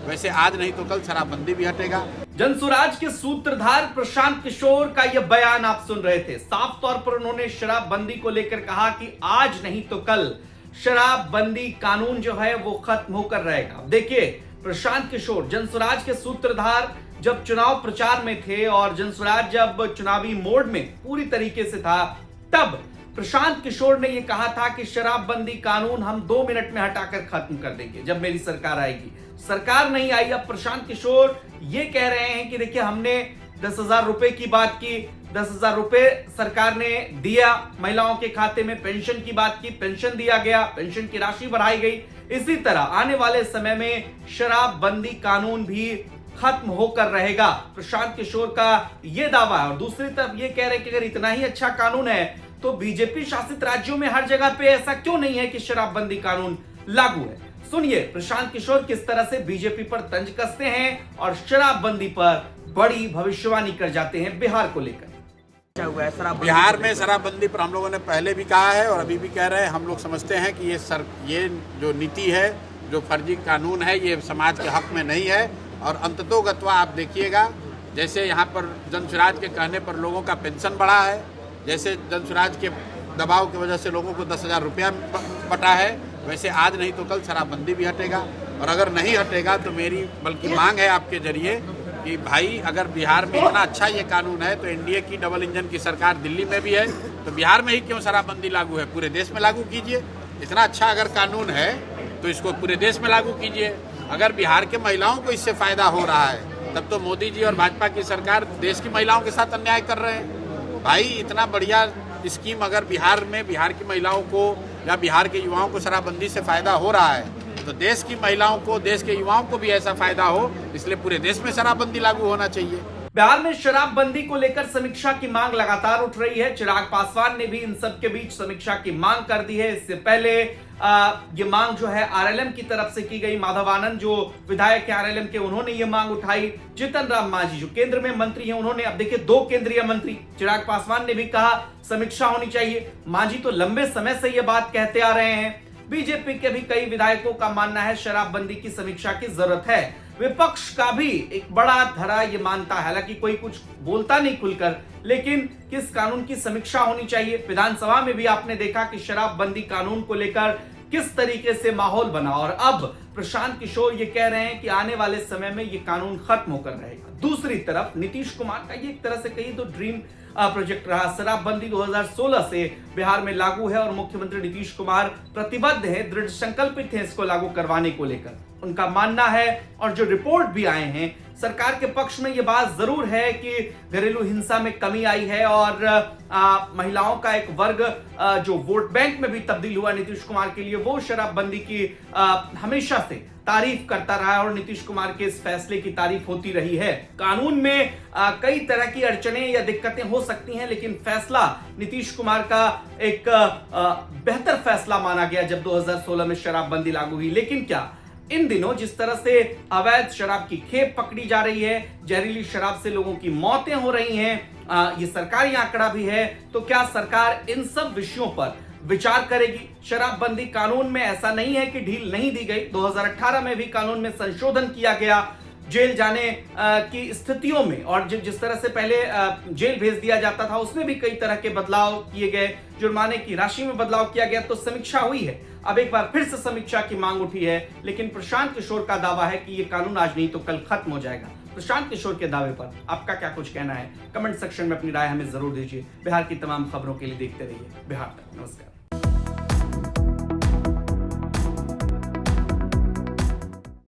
वैसे आज नहीं तो कल शराबबंदी भी हटेगा। जनसुराज के सूत्रधार प्रशांत किशोर का यह बयान आप सुन रहे थे। साफ तौर पर उन्होंने शराबबंदी को लेकर कहा कि आज नहीं तो कल शराबबंदी कानून जो है वो खत्म होकर रहेगा। देखिए, प्रशांत किशोर जनसुराज के सूत्रधार जब चुनाव प्रचार में थे और जनसुराज जब चुनावी मोड में पूरी तरीके से था, तब प्रशांत किशोर ने यह कहा था कि शराबबंदी कानून हम 2 मिनट में हटाकर खत्म कर देंगे जब मेरी सरकार आएगी। सरकार नहीं आई। अब प्रशांत किशोर ये कह रहे हैं कि देखिए, हमने 10,000 रुपए की बात की, 10,000 रुपए सरकार ने दिया महिलाओं के खाते में, पेंशन की बात की, पेंशन दिया गया, पेंशन की राशि बढ़ाई गई। इसी तरह आने वाले समय में शराबबंदी कानून भी खत्म होकर रहेगा। प्रशांत किशोर का यह दावा है। और दूसरी तरफ ये कह रहे हैं कि अगर इतना ही अच्छा कानून है तो बीजेपी शासित राज्यों में हर जगह पे ऐसा क्यों नहीं है कि शराबबंदी कानून लागू है। सुनिए प्रशांत किशोर किस तरह से बीजेपी पर तंज कसते हैं और शराबबंदी पर बड़ी भविष्यवाणी कर जाते हैं बिहार को लेकर। बिहार में शराबबंदी पर हम लोगों ने पहले भी कहा है और अभी भी कह रहे हैं। हम लोग समझते हैं कि ये जो नीति है, जो फर्जी कानून है, ये समाज के हक में नहीं है। और अंततोगत्वा आप देखिएगा, जैसे यहाँ पर जनसुराज के कहने पर लोगों का पेंशन बढ़ा है, जैसे जनसुराज के दबाव की वजह से लोगों को 10,000 रुपया बटा है, वैसे आज नहीं तो कल शराबबंदी भी हटेगा। और अगर नहीं हटेगा तो मेरी बल्कि मांग है आपके जरिए कि भाई, अगर बिहार में इतना अच्छा ये कानून है तो एनडीए की डबल इंजन की सरकार दिल्ली में भी है, तो बिहार में ही क्यों शराबबंदी लागू है? पूरे देश में लागू कीजिए। इतना अच्छा अगर कानून है तो इसको पूरे देश में लागू कीजिए। अगर बिहार के महिलाओं को इससे फायदा हो रहा है, तब तो मोदी जी और भाजपा की सरकार देश की महिलाओं के साथ अन्याय कर रहे हैं। भाई, इतना बढ़िया स्कीम अगर बिहार में बिहार की महिलाओं को या बिहार के युवाओं को शराबबंदी से फायदा हो रहा है, तो देश की महिलाओं को, देश के युवाओं को भी ऐसा फायदा हो, इसलिए पूरे देश में शराबबंदी लागू होना चाहिए। बिहार में शराबबंदी को लेकर समीक्षा की मांग लगातार उठ रही है। चिराग पासवान ने भी इन सब के बीच समीक्षा की मांग कर दी है। इससे पहले ये मांग जो है आरएलएम की तरफ से की गई। माधव आनंद जो विधायक है आरएलएम के, उन्होंने ये मांग उठाई। जीतन राम मांझी जो केंद्र में मंत्री हैं, उन्होंने, अब देखिए 2 केंद्रीय मंत्री, चिराग पासवान ने भी कहा समीक्षा होनी चाहिए। मांझी तो लंबे समय से ये बात कहते आ रहे हैं। बीजेपी के भी कई विधायकों का मानना है शराबबंदी की समीक्षा की जरूरत है। विपक्ष का भी एक बड़ा धड़ा ये मानता है, हालांकि कोई कुछ बोलता नहीं खुलकर, लेकिन किस कानून की समीक्षा होनी चाहिए। विधानसभा में भी आपने देखा कि शराबबंदी कानून को लेकर किस तरीके से माहौल बना और अब प्रशांत किशोर ये कह रहे हैं कि आने वाले समय में ये कानून खत्म होकर रहेगा। दूसरी तरफ नीतीश कुमार का ये एक तरह से कहीं तो ड्रीम प्रोजेक्ट रहा। शराबबंदी 2016 से बिहार में लागू है और मुख्यमंत्री नीतीश कुमार प्रतिबद्ध है, दृढ़ संकल्पित है इसको लागू करवाने को लेकर। उनका मानना है और जो रिपोर्ट भी आए हैं सरकार के पक्ष में, ये बात जरूर है कि घरेलू हिंसा में कमी आई है और महिलाओं का एक वर्ग जो वोट बैंक में भी तब्दील हुआ नीतीश कुमार के लिए, वो शराबबंदी की हमेशा से तारीफ करता रहा है और नीतीश कुमार के इस फैसले की तारीफ होती रही है। कानून में कई तरह की अड़चने या दिक्कतें हो सकती हैं, लेकिन फैसला नीतीश कुमार का एक बेहतर फैसला माना गया जब 2016 में शराबबंदी लागू हुई। लेकिन क्या इन दिनों जिस तरह से अवैध शराब की खेप पकड़ी जा रही है, जहरीली शराब से लोगों की मौतें हो रही हैं, ये सरकारी आंकड़ा भी है, तो क्या सरकार इन सब विषयों पर विचार करेगी? शराबबंदी कानून में ऐसा नहीं है कि ढील नहीं दी गई। 2018 में भी कानून में संशोधन किया गया जेल जाने की स्थितियों में, और जिस तरह से पहले जेल भेज दिया जाता था उसमें भी कई तरह के बदलाव किए गए, जुर्माने की राशि में बदलाव किया गया, तो समीक्षा हुई है। अब एक बार फिर से समीक्षा की मांग उठी है, लेकिन प्रशांत किशोर का दावा है कि ये कानून आज नहीं तो कल खत्म हो जाएगा। प्रशांत किशोर के दावे पर आपका क्या कुछ कहना है? कमेंट सेक्शन में अपनी राय हमें जरूर दीजिए। बिहार की तमाम खबरों के लिए देखते रहिए बिहार तक। नमस्कार।